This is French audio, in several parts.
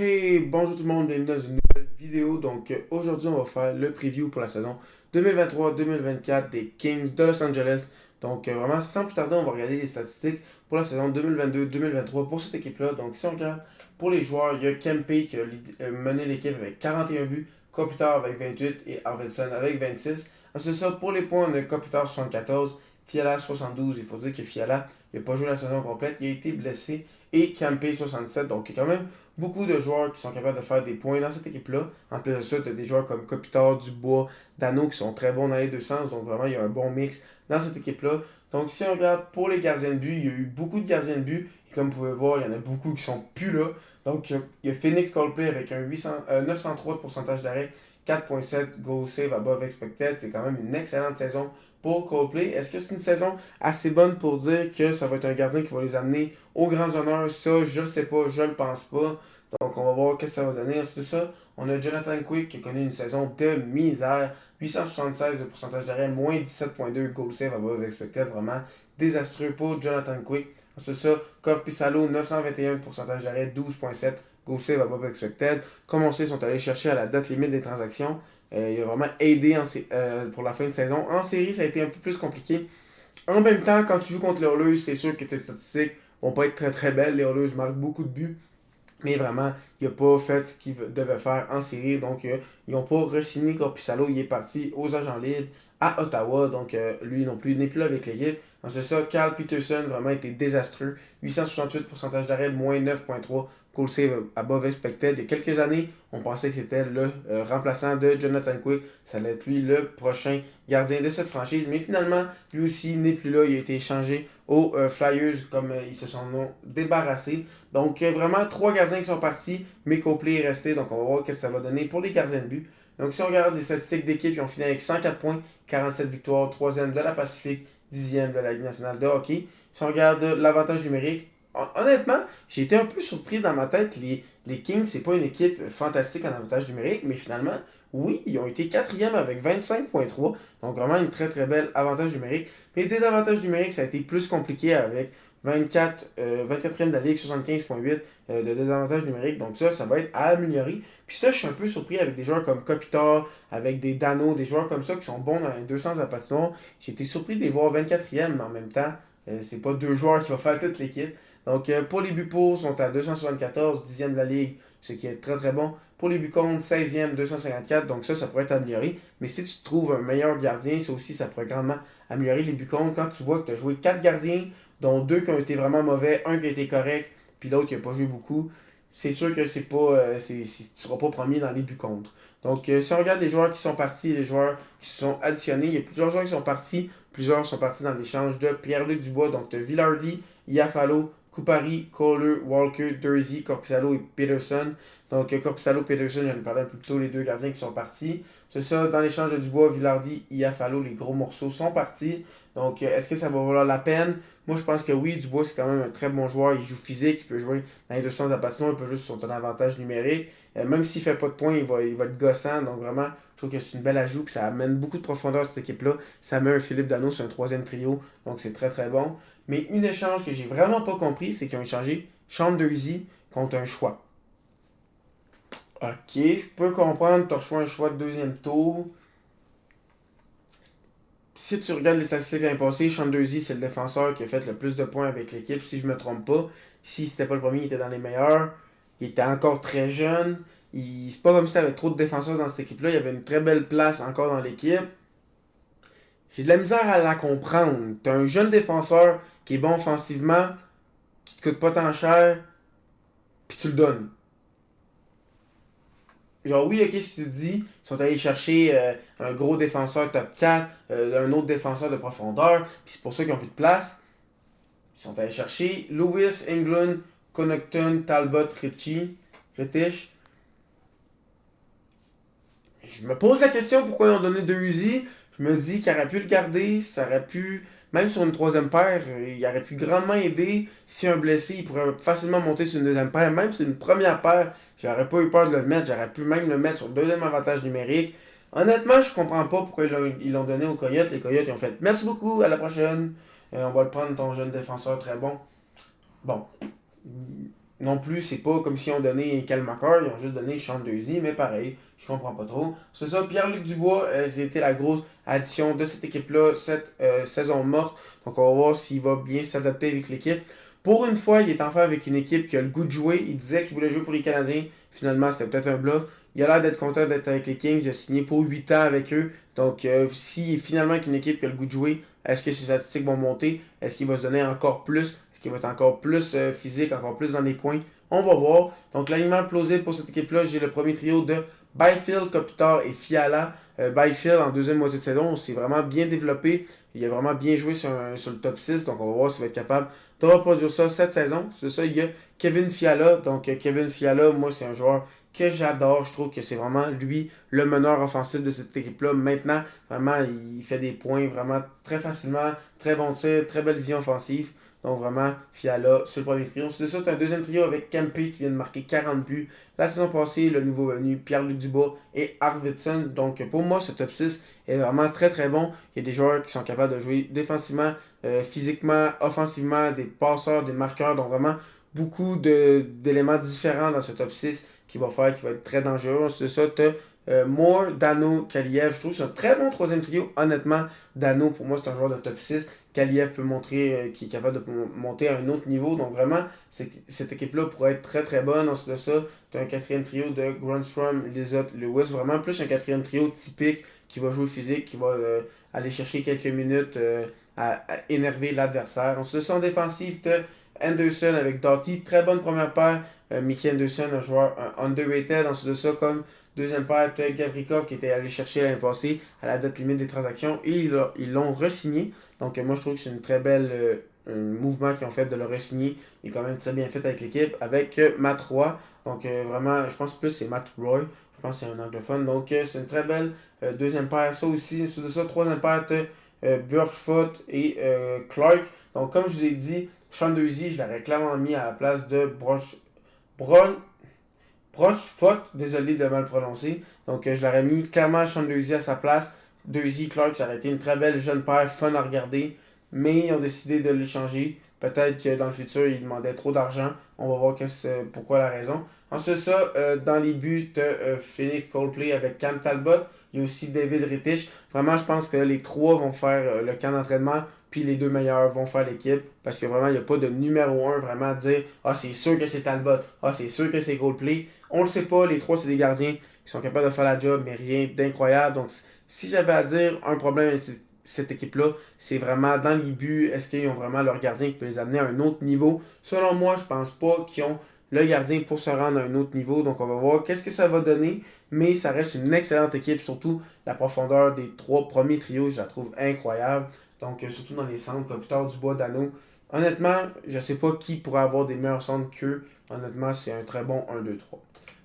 Hey, bonjour tout le monde, bienvenue dans une nouvelle vidéo. Aujourd'hui, on va faire le preview pour la saison 2023-2024 des Kings de Los Angeles. Vraiment, sans plus tarder, on va regarder les statistiques pour la saison 2022-2023 pour cette équipe-là. Donc, si on regarde pour les joueurs, il y a Kempe qui a mené l'équipe avec 41 buts, Kopitar avec 28 et Arvidsson avec 26. C'est ça, pour les points, on a Kopitar 74, Fiala 72. Il faut dire que Fiala n'a pas joué la saison complète, il a été blessé. Et Kempe 67. Donc, il y a quand même beaucoup de joueurs qui sont capables de faire des points dans cette équipe-là. En plus de ça, tu as des joueurs comme Kopitar, Dubois, Dano qui sont très bons dans les deux sens. Donc vraiment, il y a un bon mix dans cette équipe-là. Donc si on regarde pour les gardiens de but, il y a eu beaucoup de gardiens de but. Et comme vous pouvez voir, il y en a beaucoup qui sont plus là. Donc il y a Phoenix Coldplay avec un 903 de pourcentage d'arrêt, 4.7 goal save above expected. C'est quand même une excellente saison pour Coldplay. Est-ce que c'est une saison assez bonne pour dire que ça va être un gardien qui va les amener aux grands honneurs? Ça, je le sais pas, je le pense pas. Donc, on va voir ce que ça va donner. Ensuite de ça, on a Jonathan Quick qui a connu une saison de misère. 876 de pourcentage d'arrêt, moins 17.2 goal save above expected. Vraiment désastreux pour Jonathan Quick. Ensuite de ça, Corpissalo, 921 de pourcentage d'arrêt, 12.7 goal save above expected. Comme on sait, ils sont allés chercher à la date limite des transactions. Il a vraiment aidé pour la fin de saison. En série, ça a été un peu plus compliqué. En même temps, quand tu joues contre les Oilers, c'est sûr que tes statistiques vont pas être très très belles. Les Oilers marquent beaucoup de buts. Mais vraiment, il n'a pas fait ce qu'il devait faire en série. Donc, ils n'ont pas re-signé Corpissalo. Il est parti aux agents libres à Ottawa. Donc, lui non plus, il n'est plus là avec l'équipe. Ensuite ça, Carl Peterson, vraiment été désastreux. 868 pourcentage d'arrêt, moins 9.3. Goal save above expected. Il y a quelques années, on pensait que c'était le remplaçant de Jonathan Quick. Ça allait être lui le prochain gardien de cette franchise. Mais finalement, lui aussi n'est plus là. Il a été échangé aux Flyers comme ils se sont débarrassés. Donc, vraiment, trois gardiens qui sont partis, mais Copley est resté. Donc, on va voir ce que ça va donner pour les gardiens de but. Donc, si on regarde les statistiques d'équipe, ils ont fini avec 104 points, 47 victoires, 3e de la Pacifique, 10e de la Ligue nationale de hockey. Si on regarde l'avantage numérique, honnêtement, j'ai été un peu surpris dans ma tête. Les Kings, c'est pas une équipe fantastique en avantage numérique, mais finalement, oui, ils ont été 4e avec 25.3. Donc, vraiment une très très belle avantage numérique. Mais des avantages numériques, ça a été plus compliqué avec 24e de la Ligue, 75.8 de désavantage numérique. Donc ça va être à améliorer. Puis ça, je suis un peu surpris avec des joueurs comme Kopitar, avec des Dano, des joueurs comme ça qui sont bons dans les deux sens de la patinoire. J'ai été surpris de les voir 24e, mais en même temps, c'est pas deux joueurs qui vont faire toute l'équipe. Donc pour les buts pour, sont à 274, 10e de la Ligue, ce qui est très très bon. Pour les buts contre, 16e, 254. Donc ça pourrait être amélioré. Mais si tu trouves un meilleur gardien, ça aussi, ça pourrait grandement améliorer les buts contre. Quand tu vois que tu as joué 4 gardiens, dont deux qui ont été vraiment mauvais, un qui a été correct, puis l'autre qui n'a pas joué beaucoup, c'est sûr que c'est pas, tu ne seras pas premier dans les buts contre. Donc, si on regarde les joueurs qui sont partis, les joueurs qui se sont additionnés, il y a plusieurs joueurs qui sont partis. Plusieurs sont partis dans l'échange de Pierre-Luc Dubois. Donc, tu as Villardy, Iafalo, Kupari, Kohler, Walker, Dursey, Corpissalo et Peterson. Donc, Corpissalo, Peterson, j'en ai parlé un peu plus tôt, les deux gardiens qui sont partis. C'est ça, dans l'échange de Dubois, Villardy, Iafalo, les gros morceaux sont partis. Donc, est-ce que ça va valoir la peine? Moi, je pense que oui, Dubois, c'est quand même un très bon joueur. Il joue physique, il peut jouer dans les deux sens de la patinoire, il peut jouer sur son avantage numérique. Même s'il ne fait pas de points, il va être gossant. Donc, vraiment, je trouve que c'est une belle ajout. Puis ça amène beaucoup de profondeur à cette équipe-là. Ça met un Philippe Dano sur un troisième trio. Donc, c'est très, très bon. Mais une échange que j'ai vraiment pas compris, c'est qu'ils ont échangé Sean Dursey contre un choix. Ok, je peux comprendre, tu as reçu un choix de deuxième tour. Si tu regardes les statistiques l'année passée, Chandersy, c'est le défenseur qui a fait le plus de points avec l'équipe, si je me trompe pas. Si c'était pas le premier, il était dans les meilleurs. Il était encore très jeune. C'est pas comme si tu avais trop de défenseurs dans cette équipe-là. Il y avait une très belle place encore dans l'équipe. J'ai de la misère à la comprendre. Tu as un jeune défenseur qui est bon offensivement, qui te coûte pas tant cher, puis tu le donnes. Genre, oui, ok, si tu te dis, ils sont allés chercher un gros défenseur top 4, un autre défenseur de profondeur, puis c'est pour ça qu'ils ont plus de place. Ils sont allés chercher Lewis, England, Connaughton, Talbot, Rittich. Je me pose la question pourquoi ils ont donné deux Uzi. Je me dis qu'ils auraient pu le garder, ça aurait pu, même sur une troisième paire, il aurait pu grandement aider. Si un blessé, il pourrait facilement monter sur une deuxième paire, même sur une première paire, j'aurais pas eu peur de le mettre, j'aurais pu même le mettre sur le deuxième avantage numérique. Honnêtement, je comprends pas pourquoi ils l'ont donné aux Coyotes. Les Coyotes ils ont fait merci beaucoup, à la prochaine. On va le prendre, ton jeune défenseur très bon. Bon, non plus, c'est pas comme si on donnait Kyle McCarr, ils ont juste donné Sean Durzi, mais pareil, je comprends pas trop. C'est ça, Pierre-Luc Dubois, c'était la grosse addition de cette équipe-là, cette saison morte. Donc on va voir s'il va bien s'adapter avec l'équipe. Pour une fois, il est enfin avec une équipe qui a le goût de jouer. Il disait qu'il voulait jouer pour les Canadiens. Finalement, c'était peut-être un bluff. Il a l'air d'être content d'être avec les Kings. Il a signé pour 8 ans avec eux. Donc, s'il est finalement avec une équipe qui a le goût de jouer, est-ce que ses statistiques vont monter? Est-ce qu'il va se donner encore plus? Est-ce qu'il va être encore plus physique, encore plus dans les coins? On va voir. Donc, l'alignement plausible pour cette équipe-là, j'ai le premier trio de Byfield, Kopitar et Fiala. Byfield, en deuxième moitié de saison, s'est vraiment bien développé. Il a vraiment bien joué sur le top 6. Donc, on va voir s'il va être capable de reproduire ça cette saison. C'est ça, il y a Kevin Fiala. Donc, Kevin Fiala, moi, c'est un joueur que j'adore. Je trouve que c'est vraiment lui le meneur offensif de cette équipe-là. Maintenant, vraiment, il fait des points vraiment très facilement. Très bon tir, très belle vision offensive. Donc vraiment, Fiala sur le premier trio. Ensuite de ça, tu as un deuxième trio avec Kempe qui vient de marquer 40 buts. La saison passée, le nouveau venu, Pierre-Luc Dubois et Arvidsson. Donc pour moi, ce top 6 est vraiment très très bon. Il y a des joueurs qui sont capables de jouer défensivement, physiquement, offensivement, des passeurs, des marqueurs. Donc vraiment, beaucoup d'éléments différents dans ce top 6 qui va faire, qui va être très dangereux. Ensuite de ça, tu as Moore, Dano, Kaliev. Je trouve que c'est un très bon troisième trio. Honnêtement, Dano, pour moi, c'est un joueur de top 6. Kaliev peut montrer qu'il est capable de monter à un autre niveau. Donc vraiment, cette équipe-là pourrait être très très bonne. Ensuite de ça, tu as un quatrième trio de Grunstrom, Lizotte, Lewis. Vraiment plus un quatrième trio typique qui va jouer physique, qui va aller chercher quelques minutes à énerver l'adversaire. Ensuite de ça, en défensive, tu as Anderson avec Doughty. Très bonne première paire. Mickey Anderson, un joueur underrated. Ensuite de ça, comme deuxième paire, tu as Gavrikov qui était allé chercher l'année passée à la date limite des transactions et ils l'ont re-signé. Donc moi je trouve que c'est une très belle un mouvement qu'ils ont fait de le re-signer. Il est quand même très bien fait avec l'équipe, avec Matt Roy. Donc vraiment, je pense plus c'est Matt Roy. Je pense que c'est un anglophone. Donc c'est une très belle deuxième paire. Ça aussi, ensuite de ça, troisième paire, tu as Burchfoot et Clark. Donc comme je vous ai dit, Sean Durzi, je l'aurais clairement mis à la place de Brochfoot, désolé de mal prononcer. Donc je l'aurais mis clairement Sean Durzi à sa place. Durzi, Clark, ça aurait été une très belle jeune paire, fun à regarder. Mais ils ont décidé de l'échanger. Peut-être que dans le futur, ils demandaient trop d'argent. On va voir pourquoi la raison. Ensuite, ça, dans les buts, Phoenix Coldplay avec Cam Talbot. Il y a aussi David Rittich. Vraiment, je pense que les trois vont faire le camp d'entraînement. Puis les deux meilleurs vont faire l'équipe. Parce que vraiment, il n'y a pas de numéro un vraiment à dire ah, c'est sûr que c'est Talbot. Ah, c'est sûr que c'est Coldplay. On le sait pas. Les trois, c'est des gardiens qui sont capables de faire la job, mais rien d'incroyable. Donc, si j'avais à dire un problème avec cette équipe-là, c'est vraiment dans les buts. Est-ce qu'ils ont vraiment leur gardien qui peut les amener à un autre niveau? Selon moi, je pense pas qu'ils ont le gardien pour se rendre à un autre niveau. Donc, on va voir qu'est-ce que ça va donner. Mais ça reste une excellente équipe. Surtout la profondeur des trois premiers trios, je la trouve incroyable. Donc, surtout dans les centres, Kopitar, Dubois, Dano. Honnêtement, je sais pas qui pourrait avoir des meilleurs centres qu'eux. Honnêtement, c'est un très bon 1-2-3.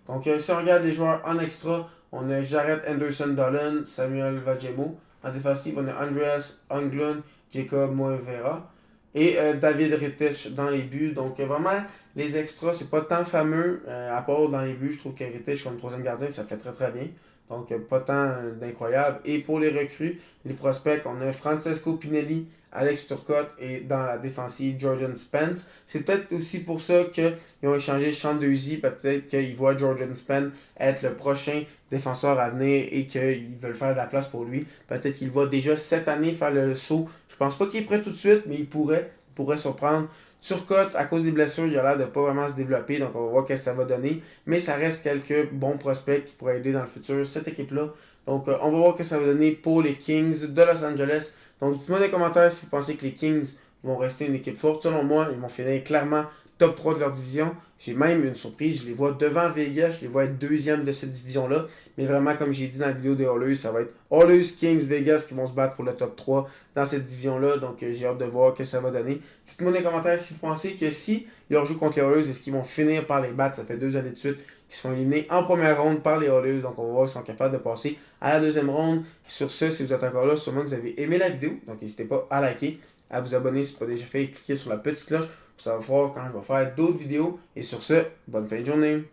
Donc, si on regarde les joueurs en extra, on a Jared Anderson Dolan, Samuel Vajemo. En défensive, on a Andreas Englund, Jacob Moevera et David Rittich dans les buts. Donc, vraiment, les extras, c'est pas tant fameux. À part dans les buts, je trouve que Rittich comme troisième gardien, ça fait très très bien. Donc, pas tant d'incroyable. Et pour les recrues, les prospects, on a Francesco Pinelli, Alex Turcotte et dans la défensive, Jordan Spence. C'est peut-être aussi pour ça qu'ils ont échangé Sean Durzi. Peut-être qu'ils voient Jordan Spence être le prochain défenseur à venir et qu'ils veulent faire de la place pour lui. Peut-être qu'il va déjà cette année faire le saut. Je pense pas qu'il est prêt tout de suite, mais il pourrait surprendre. Turcotte, à cause des blessures, il a l'air de pas vraiment se développer, donc on va voir ce que ça va donner. Mais ça reste quelques bons prospects qui pourraient aider dans le futur cette équipe-là. Donc on va voir ce que ça va donner pour les Kings de Los Angeles. Donc dites-moi dans les commentaires si vous pensez que les Kings vont rester une équipe forte. Selon moi, ils vont finir clairement top 3 de leur division. J'ai même une surprise, je les vois devant Vegas, je les vois être deuxième de cette division-là. Mais vraiment, comme j'ai dit dans la vidéo des Oilers, ça va être Oilers, Kings, Vegas qui vont se battre pour le top 3 dans cette division-là. Donc j'ai hâte de voir ce que ça va donner. Dites-moi dans les commentaires si vous pensez que si ils rejouent contre les Oilers, est-ce qu'ils vont finir par les battre? Ça fait 2 années de suite qu'ils sont éliminés en première ronde par les Oilers. Donc on va voir s'ils sont capables de passer à la deuxième ronde. Sur ce, si vous êtes encore là, sûrement que vous avez aimé la vidéo. Donc n'hésitez pas à liker, à vous abonner si ce n'est pas déjà fait et cliquer sur la petite cloche pour savoir quand je vais faire d'autres vidéos. Et sur ce, bonne fin de journée.